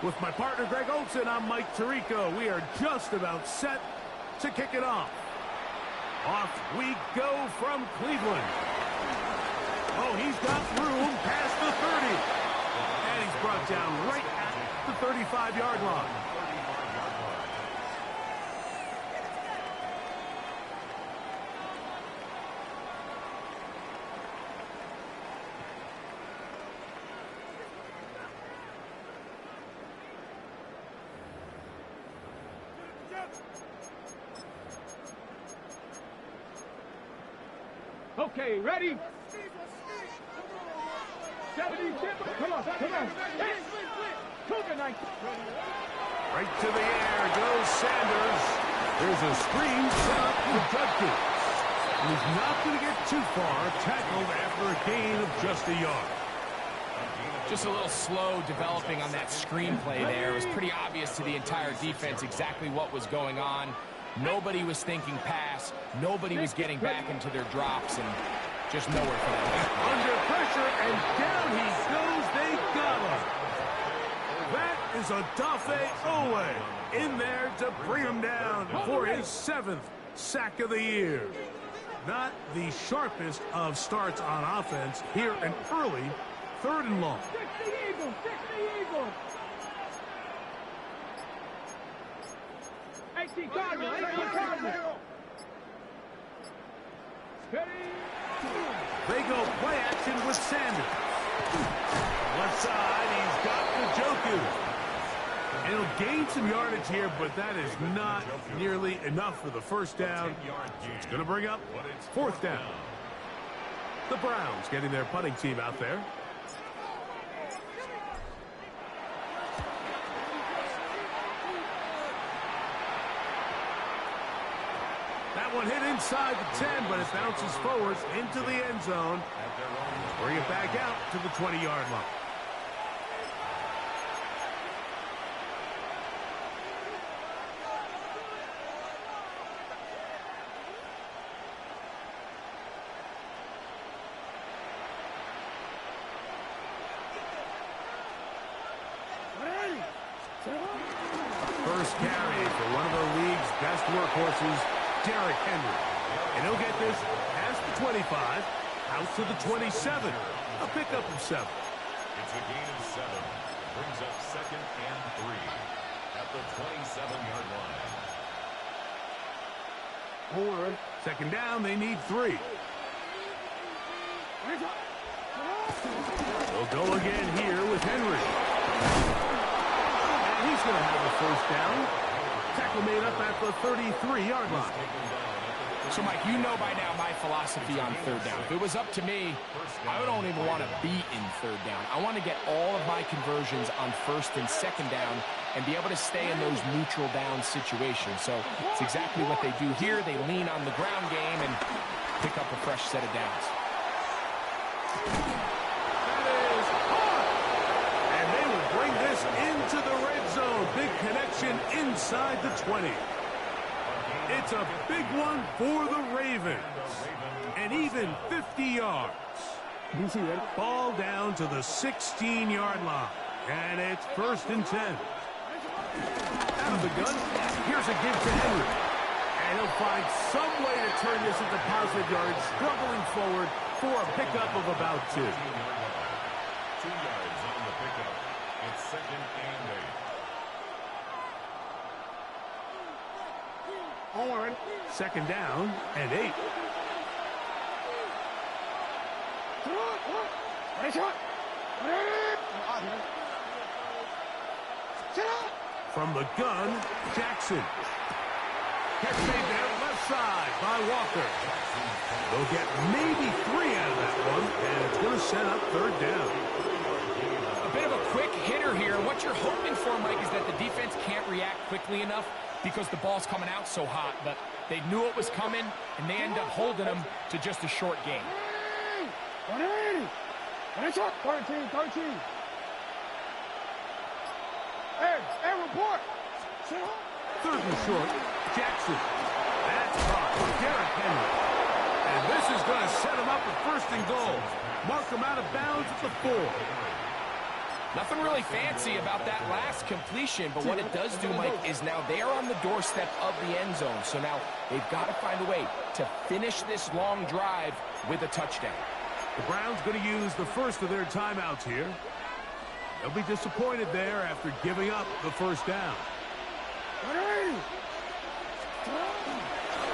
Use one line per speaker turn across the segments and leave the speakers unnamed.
With my partner, Greg Olson, I'm Mike Tirico. We are just about set to kick it off. Off we go from Cleveland. Oh, he's got room past the 30. And he's brought down right at the 35-yard line.
Okay, ready? 70, come on.
Right to the air goes Sanders. There's a screen set up for Judkins. He's not going to get too far, tackled after a gain of just a yard.
Just a little slow developing on that screenplay there. It was pretty obvious to the entire defense exactly what was going on. Nobody was thinking pass. Nobody was getting back into their drops, and just nowhere for them.
Under pressure, and down he goes. They got him. That is a Dafe Owe in there to bring him down for his 7th sack of the year. Not the sharpest of starts on offense here, an early 3rd and long.
Fix the Eagle. 18 Cardinal.
They go play action with Sanders. Left side, he's got Njoku. And he'll gain some yardage here, but that is not nearly enough for the first down. It's going to bring up 4th down. The Browns getting their punting team out there. That one hit inside the 10, but it bounces forward into the end zone. Bring it back out to the 20-yard line. First carry for one of the league's best workhorses, Derrick Henry. And he'll get this past the 25, out to the 27. A pickup of 7.
It's a gain of 7. Brings up 2nd and 3 at the 27-yard line.
2nd down, they need 3. They'll go again here with Henry. And he's going to have a 1st down. Tackle made up at the 33-yard line.
So, Mike, you know by now my philosophy on 3rd down. If it was up to me, I don't even want to be in 3rd down. I want to get all of my conversions on 1st and 2nd down and be able to stay in those neutral down situations. So it's exactly what they do here. They lean on the ground game and pick up a fresh set of downs.
That is hard. And they will bring this into the red zone. Big connection inside the 20. It's a big one for the Ravens. And even 50 yards. Ball down to the 16-yard line. And it's 1st and 10. Out of the gun, here's a give to Henry. And he'll find some way to turn this into positive yards, struggling forward for a pickup of about 2.
2 yards on the pickup. It's 2nd and
8. 2nd down and 8. From the gun, Jackson. Catch made there, left side by Walker. They'll get maybe 3 out of that one, and it's going to set up 3rd down.
A bit of a quick hitter here. What you're hoping for, Mike, is that the defense can't react quickly enough because the ball's coming out so hot. But they knew it was coming, and they end up holding them to just a short game.
13. Air report.
3rd and short, Jackson. That's caught for Derrick Henry. And this is going to set him up with 1st and goal. Mark him out of bounds at the 4.
Nothing really fancy about that last completion, but what it does do, Mike, is now they are on the doorstep of the end zone. So now they've got to find a way to finish this long drive with a touchdown.
The Browns going to use the first of their timeouts here. They'll be disappointed there after giving up the first down.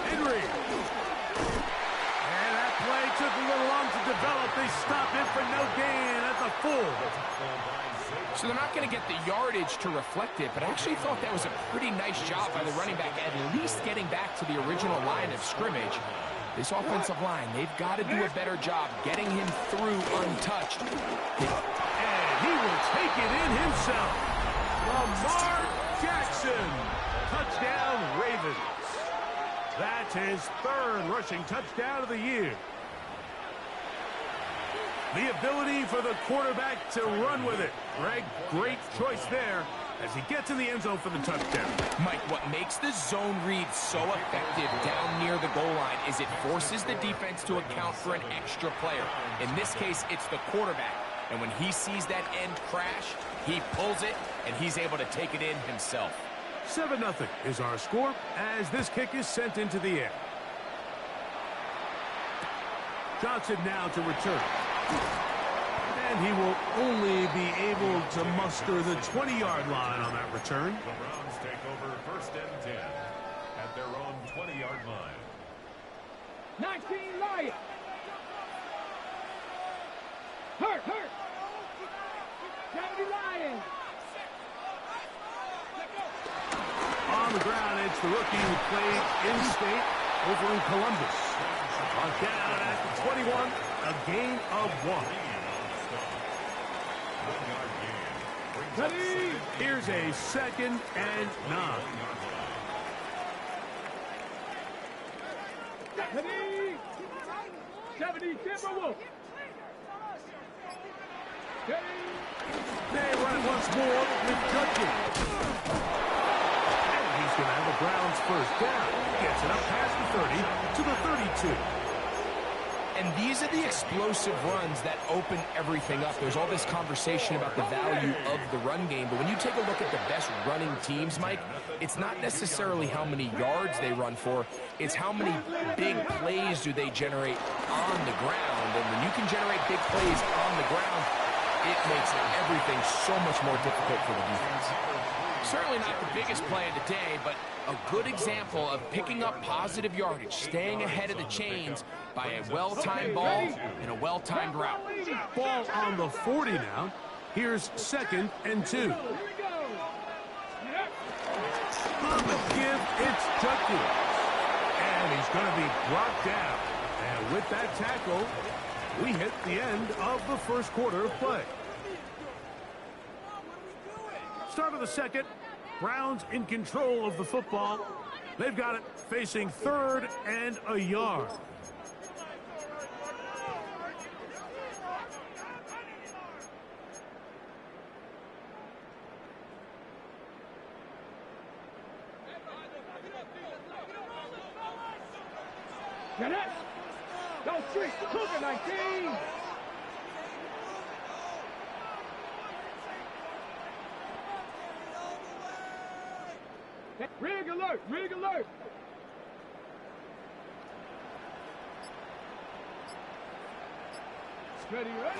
Henry. And that play took a little long to develop. They stopped it for no gain at the full.
So they're not going to get the yardage to reflect it, but I actually thought that was a pretty nice job by the running back, at least getting back to the original line of scrimmage. This offensive line, they've got to do a better job getting him through untouched.
And he will take it in himself. Lamar Jackson. Touchdown, Ravens. That's his third rushing touchdown of the year. The ability for the quarterback to run with it. Greg, great choice there as he gets in the end zone for the touchdown.
Mike, what makes the zone read so effective down near the goal line is it forces the defense to account for an extra player. In this case, it's the quarterback. And when he sees that end crash, he pulls it, and he's able to take it in himself.
7-0 is our score as this kick is sent into the air. Johnson now to return. And he will only be able to muster the 20-yard line on that return.
The Browns take over 1st and 10 at their own 20-yard line.
19 Lions. Hurt. 70 Lions.
On the ground, it's the rookie who played in-state over in Columbus. Brought down at the 21, a gain of 1. Here's a 2nd and 9.
70 Timberwolves.
They run it once more with Judkins. And he's going to have the Browns first down. Gets it up past the 30 to the 32.
And these are the explosive runs that open everything up. There's all this conversation about the value of the run game, but when you take a look at the best running teams, Mike, it's not necessarily how many yards they run for, it's how many big plays do they generate on the ground. And when you can generate big plays on the ground, it makes everything so much more difficult for the defense. Certainly not the biggest play of the day, but a good example of picking up positive yardage, staying ahead of the chains by a well-timed ball and a well-timed route.
Ball on the 40 now. Here's 2nd and 2. On the give, it's Judkins. And he's going to be brought down. And with that tackle, we hit the end of the first quarter of play. Start of the second. Browns in control of the football. They've got it facing 3rd and a yard.
Get it. Go street. Cougar 19. Rig alert! Rig alert! Steady, ready?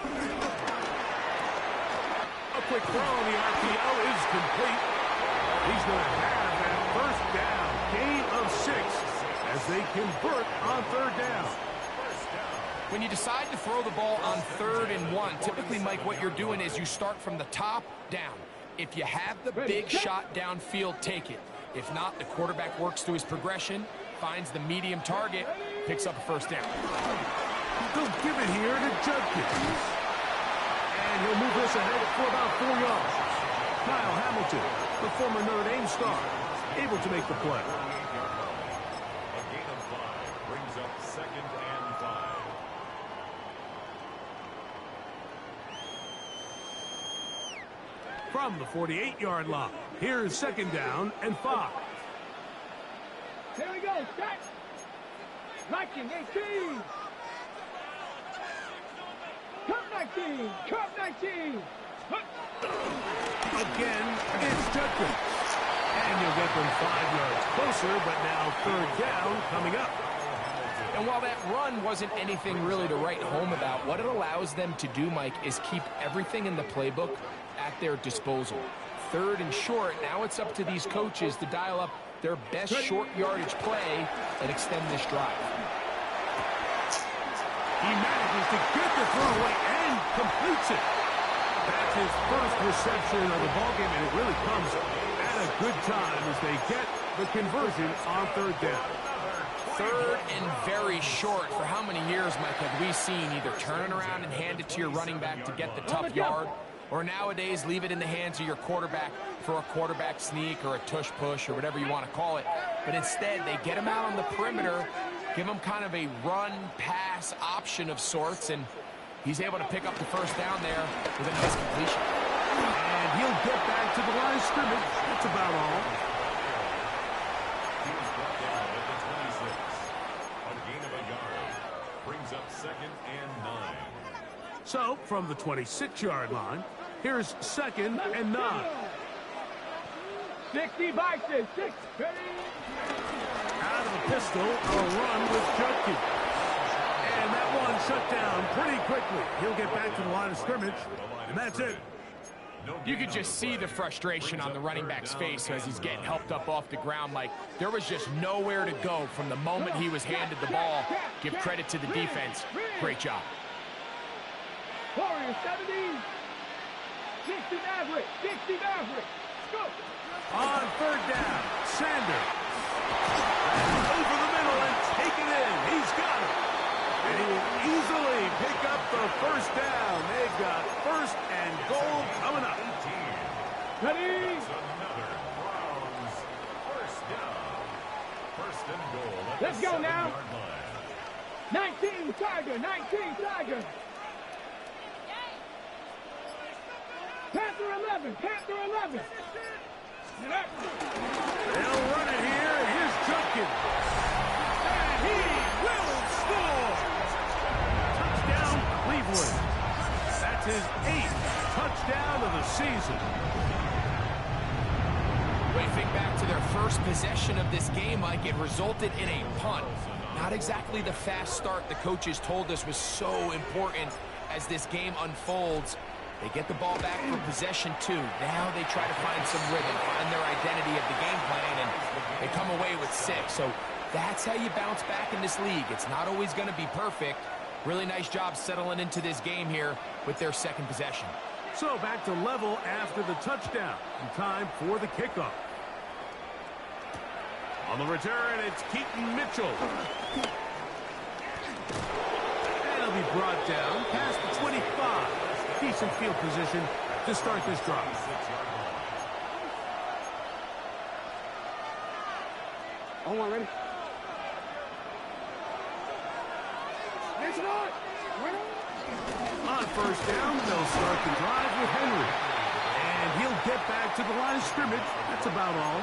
A quick throw on the RPO is complete. He's going to have that first down. Gain of 6 as they convert on 3rd down.
When you decide to throw the ball on 3rd and 1, typically, Mike, what you're doing is you start from the top down. If you have the big shot downfield, take it. If not, the quarterback works through his progression, finds the medium target, picks up a first down.
They'll give it here to Judkins. And he'll move this ahead for about 4 yards. Kyle Hamilton, the former Notre Dame star, able to make the play.
A gain of 5 brings up 2nd and 5.
From the 48-yard line, here's 2nd down and 5.
Here we go, set. Viking 18. Cup 19. Cup 19.
again, it's Judkins. And you'll get them 5 yards closer, but now third down coming up.
And while that run wasn't anything really to write home about, what it allows them to do, Mike, is keep everything in the playbook at their disposal. Third and short, now it's up to these coaches to dial up their best short yardage play and extend this drive.
He manages to get the throw away and completes it. That's his first reception of the ballgame, and it really comes at a good time as they get the conversion on third down.
Third and very short. For how many years, Mike, have we seen either turn it around and hand it to your running back to get the tough yard, or nowadays leave it in the hands of your quarterback for a quarterback sneak or a tush push or whatever you want to call it. But instead, they get him out on the perimeter, give him kind of a run-pass option of sorts, and he's able to pick up the first down there with a nice completion.
And he'll get back to the line of scrimmage. That's about all.
He was brought down at the 26. A gain of a yard. Brings up 2nd and 9.
So, from the 26-yard line, here's 2nd and 9.
60 Bison, 6.
Out of the pistol, a run with Judkins. And that one shut down pretty quickly. He'll get back to the line of scrimmage, and that's it.
You could just see the frustration on the running back's face as he's getting helped up off the ground. Like, there was just nowhere to go from the moment he was handed the ball. Give credit to the defense. Great job.
Warriors 70. 60 Maverick. 60 Maverick. Go.
On third down, Sanders. Over the middle and take it in. He's got it. And he will easily pick up the first down. They've got first and goal coming up.
Ready?
Another Browns first down. First and goal at
Let's
the
go now.
7-yard line.
19 Tiger. 19 Tiger. Panther 11. Panther 11.
They'll run it here, and here's Judkins. And he will score. Touchdown, Cleveland. That's his 8th touchdown of the season.
When you think back to their first possession of this game, Mike, it resulted in a punt. Not exactly the fast start the coaches told us was so important as this game unfolds. They get the ball back for possession 2. Now they try to find some rhythm, find their identity of the game plan, and they come away with 6. So that's how you bounce back in this league. It's not always going to be perfect. Really nice job settling into this game here with their second possession.
So back to level after the touchdown. And time for the kickoff. On the return, it's Keaton Mitchell. And he'll be brought down past the 25. Decent field position to start this drive.
On one, ready?
On first down, they'll start the drive with Henry. And he'll get back to the line of scrimmage. That's about all.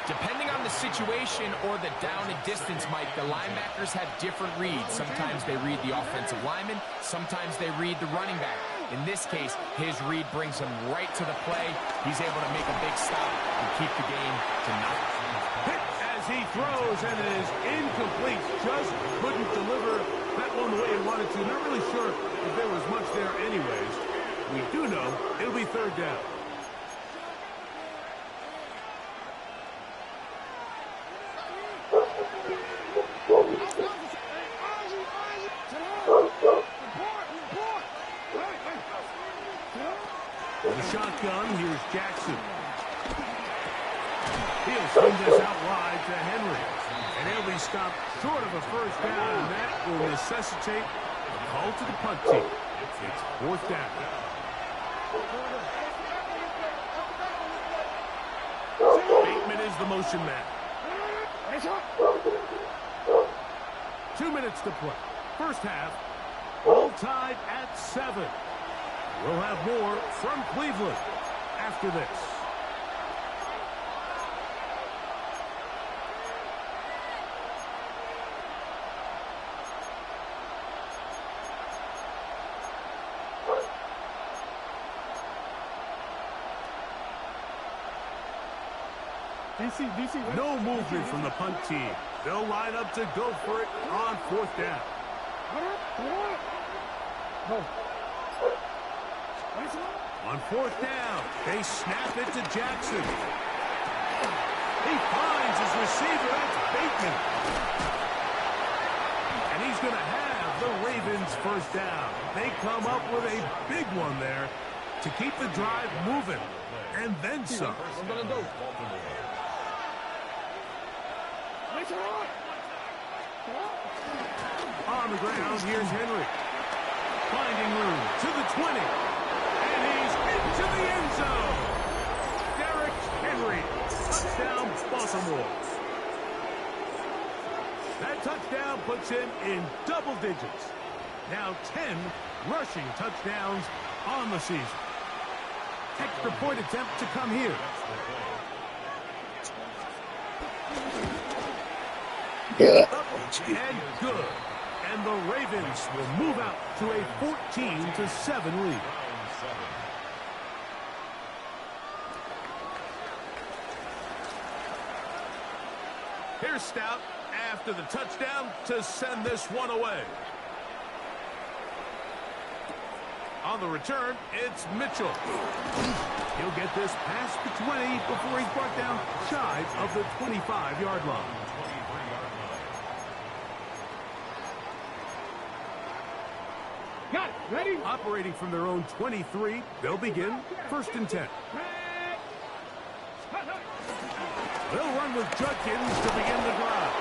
Depending on the situation or the down and distance, Mike, the linebackers have different reads. Sometimes they read the offensive lineman. Sometimes they read the running back. In this case, his read brings him right to the play. He's able to make a big stop and keep the game to nothing.
Hit as he throws, and it is incomplete. Just couldn't deliver that one the way he wanted to. Not really sure if there was much there anyways. We do know it'll be third down. Shotgun, here's Jackson. He'll swing this out wide to Henry. And he'll be stopped short of a first down, and that will necessitate a call to the punt team. It's fourth down. Bateman is the motion man. 2 minutes to play. First half, all tied at 7. We'll have more from Cleveland after this. No movement from the punt team. They'll line up to go for it on 4th down. On 4th down, they snap it to Jackson. He finds his receiver. That's Bateman. And he's going to have the Ravens 1st down. They come up with a big one there to keep the drive moving. And then some. On the ground, here's Henry. Finding room to the 20. And he's into the end zone. Derrick Henry. Touchdown, Baltimore. That touchdown puts him in double digits. Now 10 rushing touchdowns on the season. Extra point attempt to come here. Up and good. And the Ravens will move out to a 14-7 lead. Here's Stout after the touchdown to send this one away. On the return, it's Mitchell. He'll get this past the 20 before he's brought down shy of the 25-yard line.
Got it. Ready?
Operating from their own 23, they'll begin 1st and 10. They'll run with Judkins to begin the drive.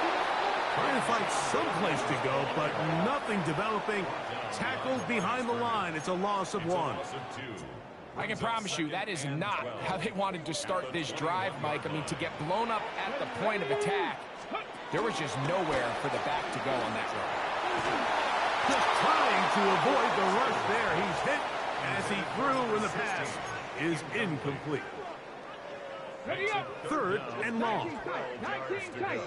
Trying to find someplace to go, but nothing developing. Tackled behind the line. It's a loss of 1.
I can promise you that is not how they wanted to start this drive, Mike. I mean, to get blown up at the point of attack, there was just nowhere for the back to go on that run.
Just trying to avoid the rush there. He's hit as he threw, and the pass is incomplete. 3rd and long.
19 tight.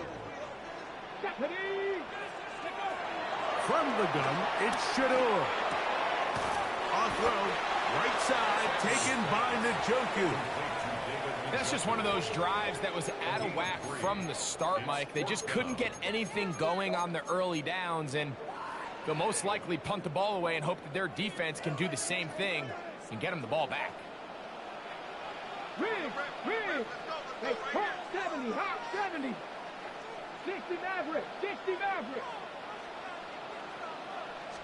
From the gun, it's Shador. Off throw, right side, taken by Njoku.
That's just one of those drives that was out of whack from the start, Mike. They just couldn't get anything going on the early downs, and they'll most likely punt the ball away and hope that their defense can do the same thing and get them the ball back.
Rig. Hey, hot 70, hot 70. 60 Maverick.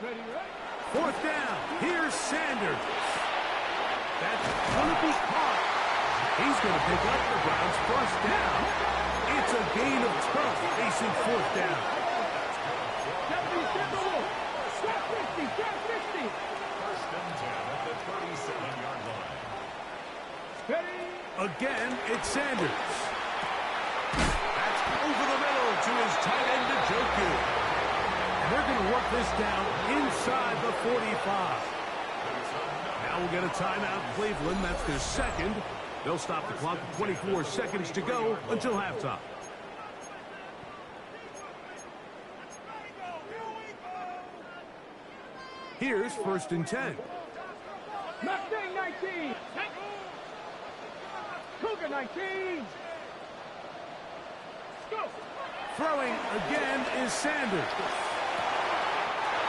Ready, right?
4th down. Here's Sanders. That's going to be caught. He's going to pick up the Browns' 1st down. It's a gain of 12 facing 4th down.
50.
1st and 10 at the 37-yard line.
Ready?
Again, it's Sanders. That's over the middle to his tight end, Njoku. And they're going to work this down inside the 45. Now we'll get a timeout, Cleveland. That's their 2nd. They'll stop the clock with 24 seconds to go until halftime. Here's 1st and 10.
Mustang 19. Cougar 19. Go.
Throwing again is Sanders.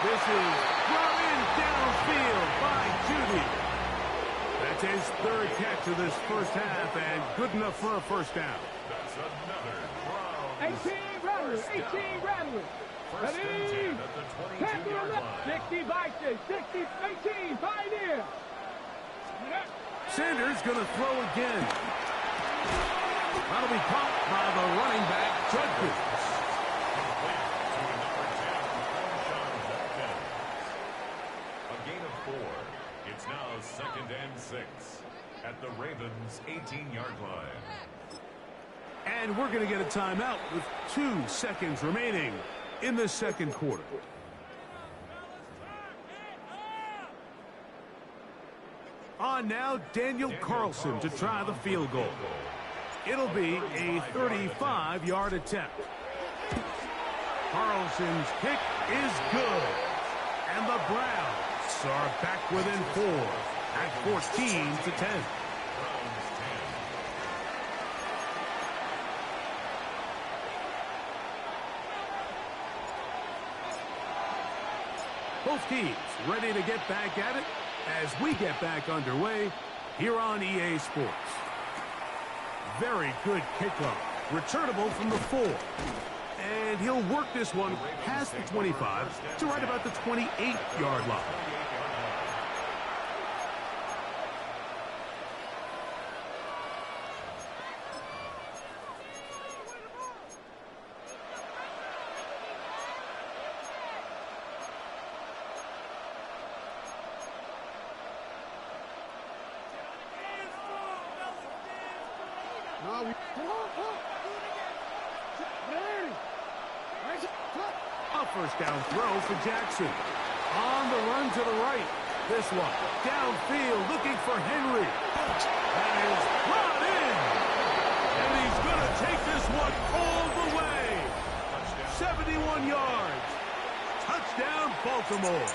This is thrown in downfield by Judy. That's his 3rd catch of this 1st half, and good enough for a 1st down.
That's another
18 Rattlers. Ready? Tackle him up. 60 Vices. 60, 18, Pioneer.
Sanders going to throw again. That'll be caught by the running back, Judkins.
A gain of 4. It's now 2nd and 6 at the Ravens' 18-yard line.
And we're going to get a timeout with 2 seconds remaining in the 2nd quarter. On now, Daniel Carlson to try the field goal. It'll be a 35-yard attempt. Carlson's kick is good. And the Browns are back within 4 at 14-10. Both teams ready to get back at it as we get back underway here on EA Sports. Very good kickoff. Returnable from the 4. And he'll work this one past the 25 to right about the 28-yard line. A first down throw for Jackson. On the run to the right. This one downfield looking for Henry. And is brought in. And he's going to take this one all the way. 71 yards. Touchdown, Baltimore.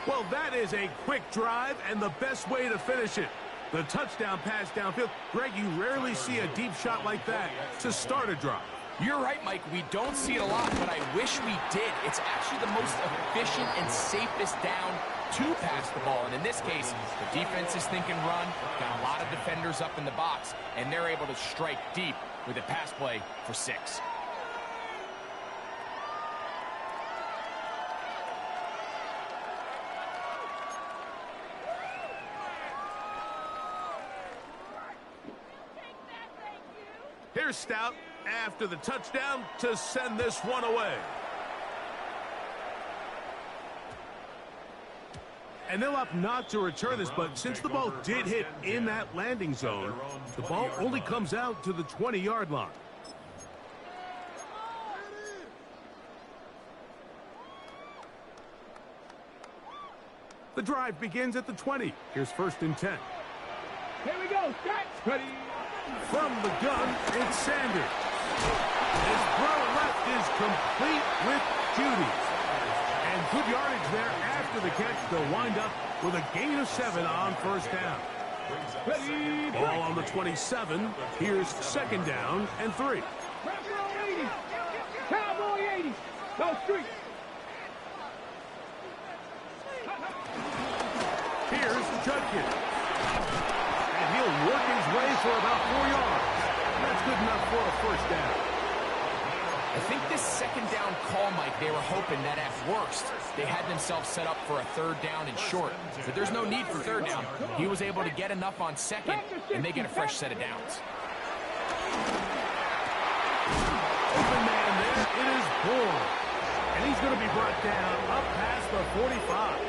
Well, that is a quick drive and the best way to finish it. The touchdown pass downfield. Greg, you rarely see a deep shot like that to start a drive.
You're right, Mike. We don't see it a lot, but I wish we did. It's actually the most efficient and safest down to pass the ball. And in this case, the defense is thinking run, got a lot of defenders up in the box, and they're able to strike deep with a pass play for 6.
Here's Stout after the touchdown to send this one away. And they'll opt not to return this, but since the ball did hit in that landing zone, the ball only comes out to the 20-yard line. The drive begins at the 20. Here's 1st and 10.
Here we go. Start. Ready.
From the gun, it's Sanders. His throw left is complete with Judy. And good yardage there after the catch. They'll wind up with a gain of 7 on first down.
Ready.
Ball on the 27. Here's 2nd down and 3.
Cowboy 80. Cowboy 80. Go street.
Here's Judkins. And he'll work his way for about 4 yards. That's good enough for a first down.
I think this 2nd down call, Mike, they were hoping that at worst they had themselves set up for a 3rd down and short. But there's no need for 3rd down. He was able to get enough on 2nd, and they get a fresh set of downs.
Open man there. It is Bourne. And he's going to be brought down up past the 45.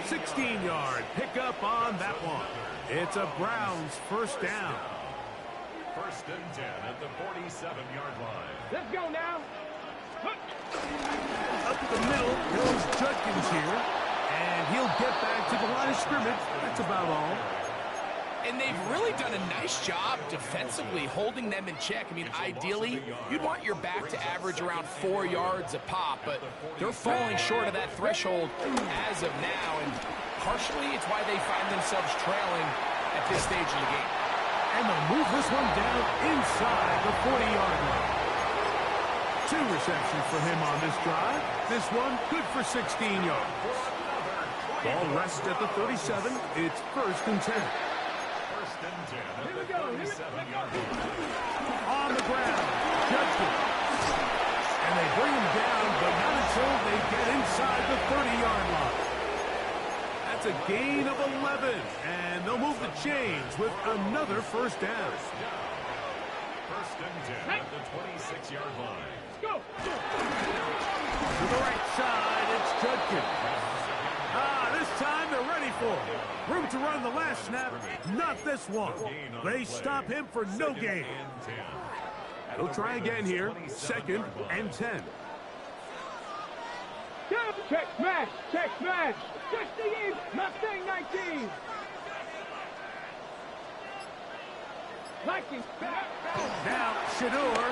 16-yard pickup on that one. It's a Browns first down.
1st and 10 at the 47-yard line.
Let's go now.
Up the middle goes Judkins here. And he'll get back to the line of scrimmage. That's about all.
And they've really done a nice job defensively holding them in check. I mean, ideally, you'd want your back to average around 4 yards a pop, but they're falling short of that threshold as of now, and partially it's why they find themselves trailing at this stage of the game.
And they'll move this one down inside the 40-yard line. 2 receptions for him on this drive. This one good for 16 yards. Ball rests at the 37. It's 1st and 10.
Here we go.
On the ground, Judkins. And they bring him down, but not until they get inside the 30-yard line. That's a gain of 11, and they'll move the chains with another first down.
1st and 10 at the 26-yard line.
Go.
To the right side, it's Judkins. This time they're ready for it. Room to run the last snap, not this one. They stop him for no gain. They'll try again here, 2nd and 10.
Check smash. Check smash. 68. Mustang 19. 19.
Now, Shador.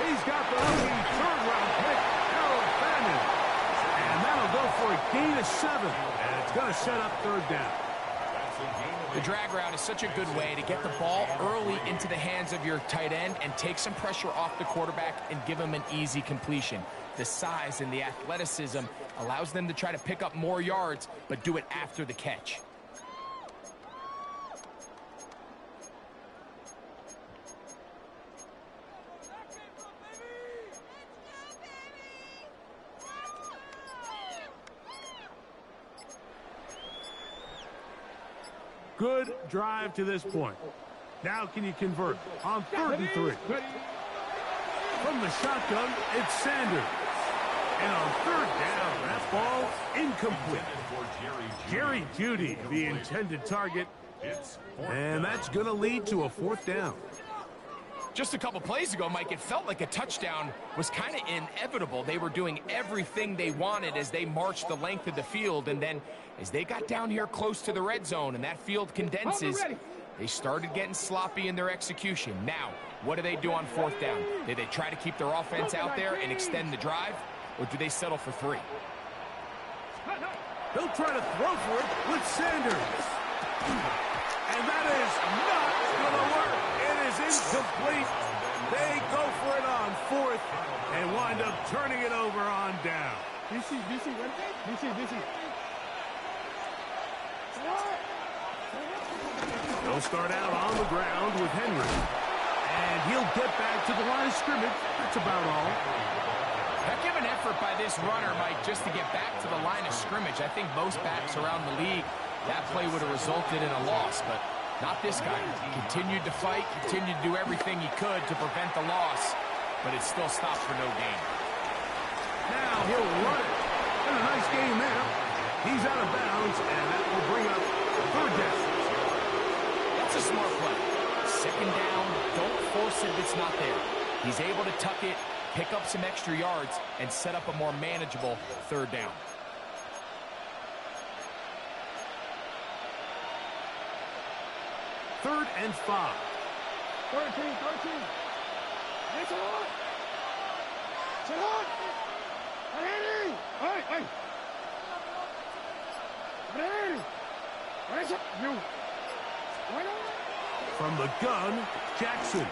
He's got the lucky 3rd-round pick, Harold Fannin. And that'll go for a gain of 7. And it's going to set up 3rd down.
The drag route is such a good way to get the ball early into the hands of your tight end and take some pressure off the quarterback and give him an easy completion. The size and the athleticism allows them to try to pick up more yards, but do it after the catch.
Good drive to this point. Now can you convert on 3rd and 3? From the shotgun, it's Sanders. And on 3rd down, that ball incomplete. Jerry Jeudy, the intended target. And that's going to lead to a 4th down.
Just a couple plays ago, Mike, it felt like a touchdown was kind of inevitable. They were doing everything they wanted as they marched the length of the field, and then as they got down here close to the red zone and that field condenses, they started getting sloppy in their execution. Now, what do they do on 4th down? Do they try to keep their offense out there and extend the drive, or do they settle for 3?
They'll try to throw for it with Sanders. And that is not going to work. It is incomplete. They go for it on 4th and wind up turning it over on down.
DC, DC.
They'll start out on the ground with Henry. And he'll get back to the line of scrimmage. That's about all.
Heck of an effort by this runner, Mike, just to get back to the line of scrimmage. I think most backs around the league, that play would have resulted in a loss, but not this guy. He continued to fight, continued to do everything he could to prevent the loss, but it still stopped for no gain.
Now he'll run it. And a nice game there. He's out of bounds, and that will bring up 3rd down.
That's a smart play. 2nd down, don't force it if it's not there. He's able to tuck it, pick up some extra yards, and set up a more manageable 3rd down.
Third and 5.
13. It's on. Ready. Hey. Ready. Where's it? You.
From the gun, Jackson.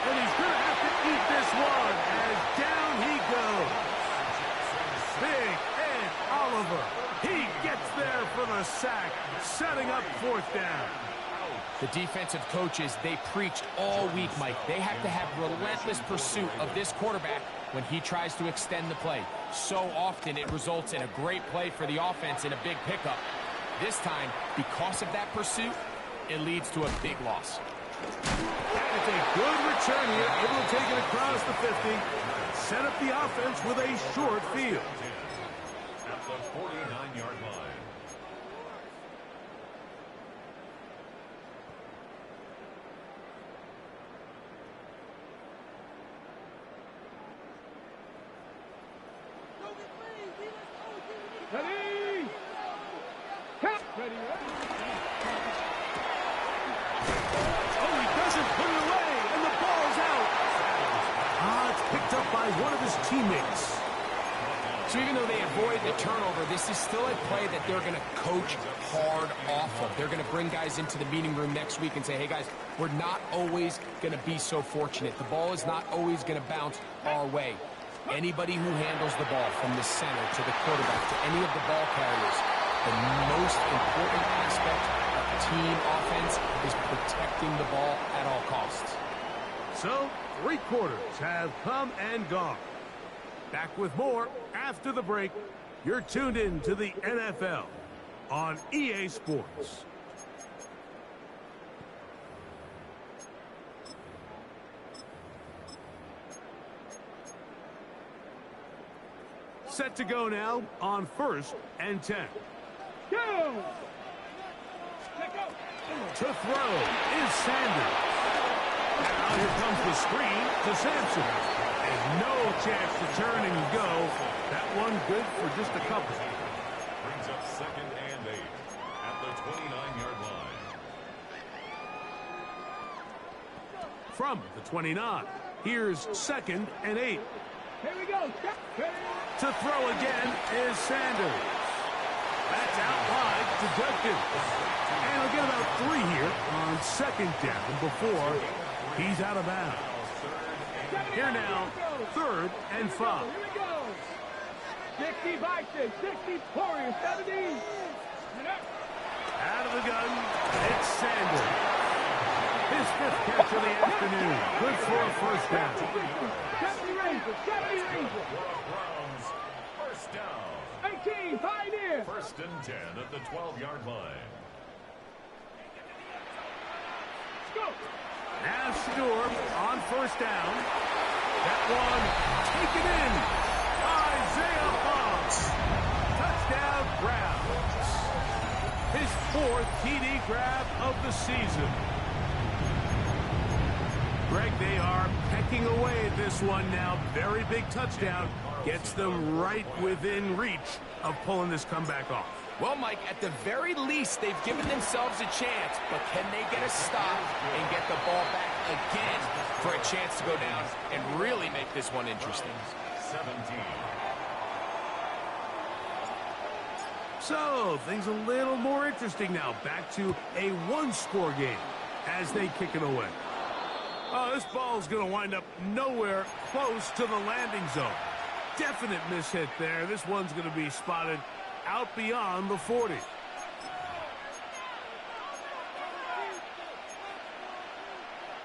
And he's going to have to eat this one as down he goes. Big Ed Oliver. He gets there for the sack, setting up 4th down.
The defensive coaches, they preached all week, Mike. They have to have relentless pursuit of this quarterback when he tries to extend the play. So often it results in a great play for the offense and a big pickup. This time, because of that pursuit, it leads to a big loss.
That is a good return here, able to take it across the 50. Set up the offense with a short field.
At the 49-yard line.
Ready. Cut. Ready.
Oh, he doesn't put it away, and the ball's out. It's picked up by one of his teammates.
So even though they avoid the turnover, this is still a play that they're going to coach hard off of. They're going to bring guys into the meeting room next week and say, hey, guys, we're not always going to be so fortunate. The ball is not always going to bounce our way. Anybody who handles the ball from the center to the quarterback to any of the ball carriers, the most important aspect of team offense is protecting the ball at all costs.
So, 3 quarters have come and gone. Back with more after the break. You're tuned in to the NFL on EA Sports. Set to go now on 1st and 10.
Go.
To throw is Sanders. Now here comes the screen to Sampson. And no chance to turn and go. That one good for just a couple.
Brings up 2nd and 8 at the 29-yard line.
From the 29, here's 2nd and 8.
Here we go.
To throw again is Sanders. That's out wide. deducted. And he'll get about 3 here on second down before he's out of bounds. Here now, 3rd and 5.
Here we go. 60 Vikings, 60 Warriors, 70.
Out of the gun, it's Sanders. His 5th catch of the afternoon. Good for a first down.
70 Rangers, 70 Rangers.
Browns, first down.
18, Pioneer.
1st and 10 at the 12-yard line.
Go.
Now Stewart on first down. That one taken in. Isaiah Fox. Touchdown Browns. His 4th TD grab of the season. Greg, they are pecking away at this one now. Very big touchdown. Gets them right within reach of pulling this comeback off.
Well, Mike, at the very least, they've given themselves a chance, but can they get a stop and get the ball back again for a chance to go down and really make this one interesting?
17.
So, things a little more interesting now. Back to a one-score game as they kick it away. Oh, this ball's going to wind up nowhere close to the landing zone. Definite mishit there. This one's going to be spotted out beyond the 40.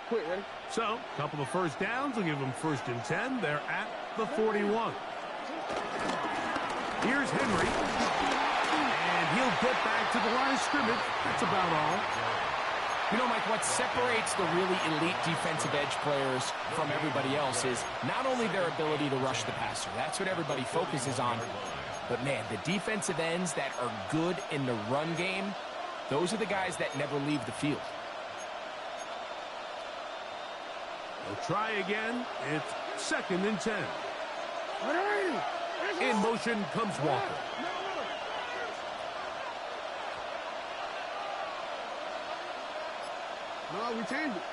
Quick, ready?
So, a couple of first downs will give them 1st and 10. They're at the 41. Here's Henry. And he'll get back to the line of scrimmage. That's about all.
You know, Mike, what separates the really elite defensive edge players from everybody else is not only their ability to rush the passer. That's what everybody focuses on. But, man, the defensive ends that are good in the run game, those are the guys that never leave the field.
They'll try again. It's 2nd and 10. In motion comes Walker.
No, we changed it.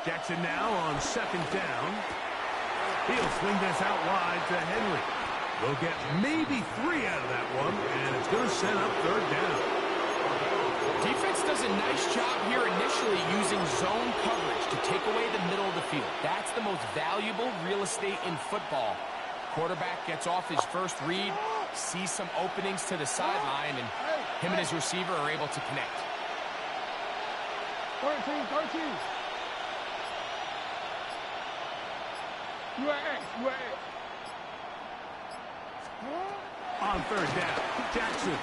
Jackson now on 2nd down. He'll swing this out wide to Henry. They'll get maybe 3 out of that one, and it's going to set up 3rd down.
Defense does a nice job here initially using zone coverage to take away the middle of the field. That's the most valuable real estate in football. Quarterback gets off his first read, sees some openings to the sideline, and him and his receiver are able to connect.
13. UAX.
On 3rd down, Jackson.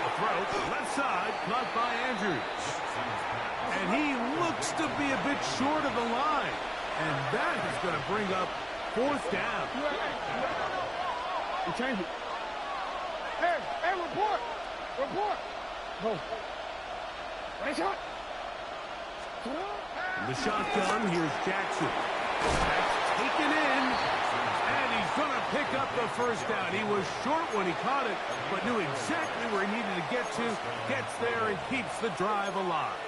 The throw, left side, caught by Andrews. And he looks to be a bit short of the line. And that is going to bring up 4th down.
We changed it. Hey, report. Go. Nice shot.
The shotgun, here's Jackson. That's taken in. And he's going to pick up the 1st down. He was short when he caught it, but knew exactly where he needed to get to. Gets there and keeps the drive alive.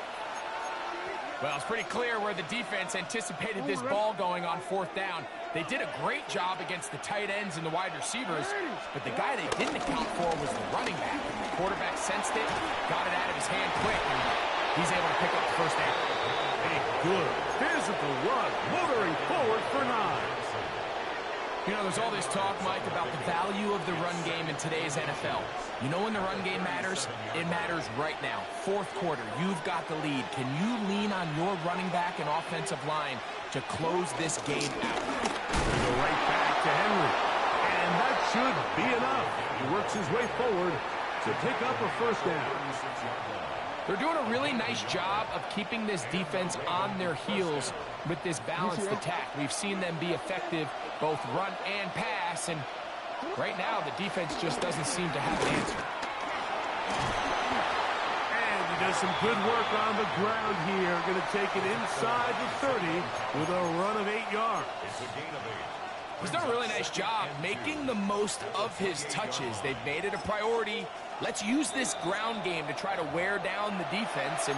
Well, it's pretty clear where the defense anticipated this ball going on 4th down. They did a great job against the tight ends and the wide receivers, but the guy they didn't account for was the running back. The quarterback sensed it, got it out of his hand quick, and he's able to pick up the 1st down.
A good physical run, motoring forward for 9.
You know, there's all this talk, Mike, about the value of the run game in today's NFL. You know when the run game matters? It matters right now. 4th quarter, you've got the lead. Can you lean on your running back and offensive line to close this game out?
Go right back to Henry. And that should be enough. He works his way forward to pick up a 1st down.
They're doing a really nice job of keeping this defense on their heels with this balanced attack. We've seen them be effective both run and pass, and right now the defense just doesn't seem to have an answer.
And he does some good work on the ground here. Going to take it inside the 30 with a run of 8 yards.
He's done a really nice job making the most of his touches. They've made it a priority. Let's use this ground game to try to wear down the defense, and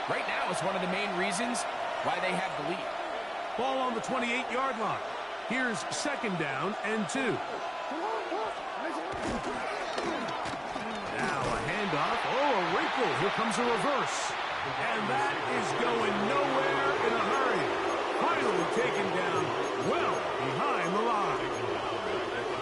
right now it's one of the main reasons why they have the lead.
Ball on the 28-yard line. Here's 2nd down and 2. Now a handoff. Oh, a wrinkle. Here comes a reverse. And that is going nowhere in a hurry. Finally taken down well behind the line.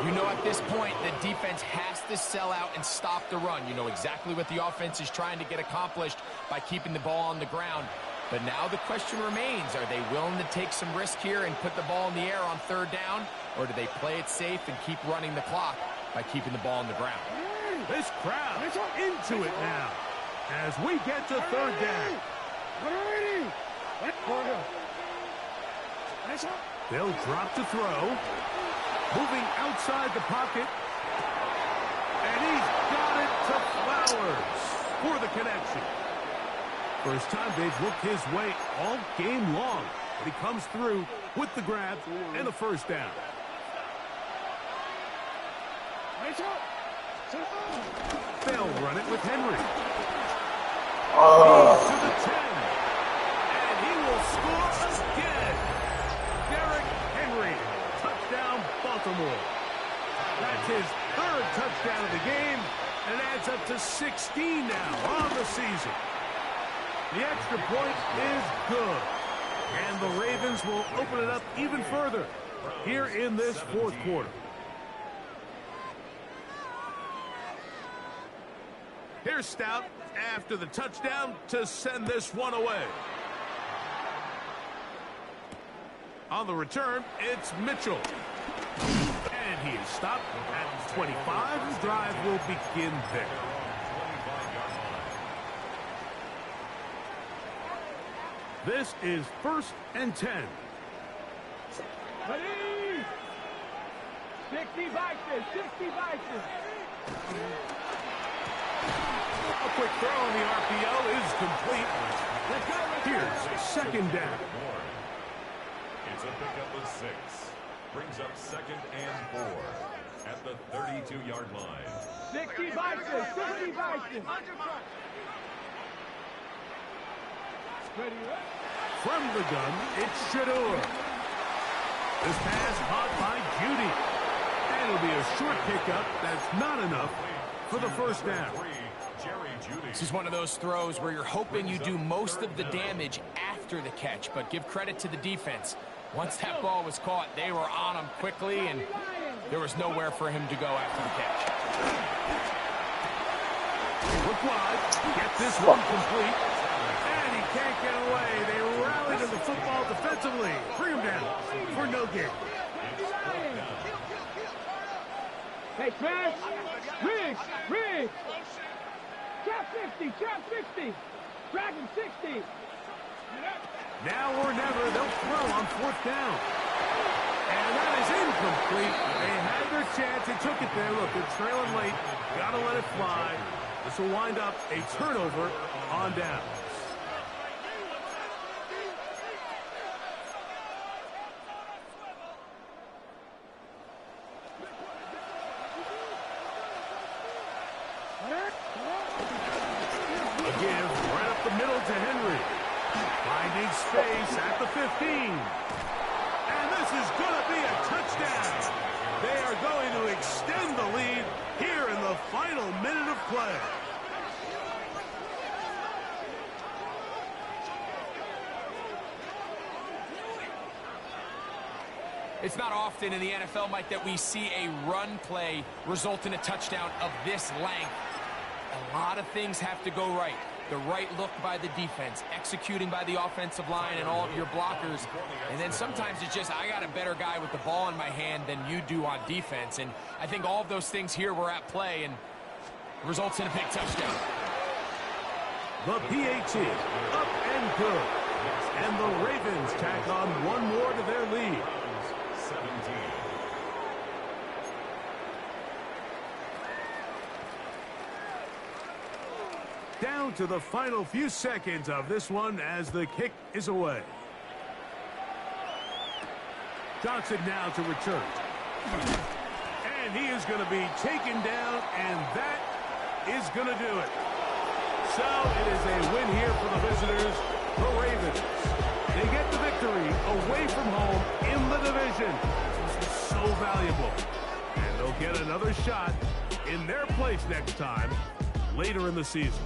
You know, at this point, the defense has to sell out and stop the run. You know exactly what the offense is trying to get accomplished by keeping the ball on the ground. But now the question remains, are they willing to take some risk here and put the ball in the air on third down? Or do they play it safe and keep running the clock by keeping the ball on the ground?
This crowd is into it now as we get to third down. They'll drop to throw. Moving outside the pocket. And he's got it to Flowers for the connection. First time they've looked his way all game long. But he comes through with the grab and the first down. They'll run it with Henry. He's to the 10. And he will score again. Derrick Henry. Touchdown, Baltimore. That's his third touchdown of the game, and it adds up to 16 now on the season. The extra point is good, and the Ravens will open it up even further here in this fourth quarter. Here's Stout after the touchdown to send this one away. On the return, it's Mitchell. And he is stopped at 25. The drive will begin there. This is 1st and 10.
Ready? 60 Vikings, 60 Vikings.
A quick throw on the RPO is complete. Here's 2nd down.
It's a pickup of 6. Brings up 2nd and 4 at the 32-yard line.
60 Vikings, 60 Vikings.
From the gun, it's Shador. This pass caught by Judy. And it'll be a short pickup. That's not enough for the first down.
This is one of those throws where you're hoping you do most of the damage after the catch, but give credit to the defense. Once that ball was caught, they were on him quickly, and there was nowhere for him to go after the catch.
Look wide. Get this one complete. And he can't get away. They rally to the football defensively. Bring him down for no gain.
Hey, Trash. Riggs. Trap 60, trap 60. Dragon 60.
Now or never, they'll throw on 4th down. And that is incomplete. They had their chance. They took it there. Look, they're trailing late. Got to let it fly. This will wind up a turnover on downs. A give right up the middle to Henry. Finding space at the 15. And this is going to be a touchdown. They are going to extend the lead here in the final minute of play.
It's not often in the NFL, Mike, that we see a run play result in a touchdown of this length. A lot of things have to go right. The right look by the defense, executing by the offensive line and all of your blockers. And then sometimes it's just, I got a better guy with the ball in my hand than you do on defense. And I think all of those things here were at play and results in a big touchdown.
The PAT, up and good. And the Ravens tack on one more to their lead.
17.
Down to the final few seconds of this one as the kick is away. Johnson now to return. And he is going to be taken down, and that is going to do it. So it is a win here for the visitors, the Ravens. They get the victory away from home in the division. This is so valuable. And they'll will get another shot in their place next time later in the season.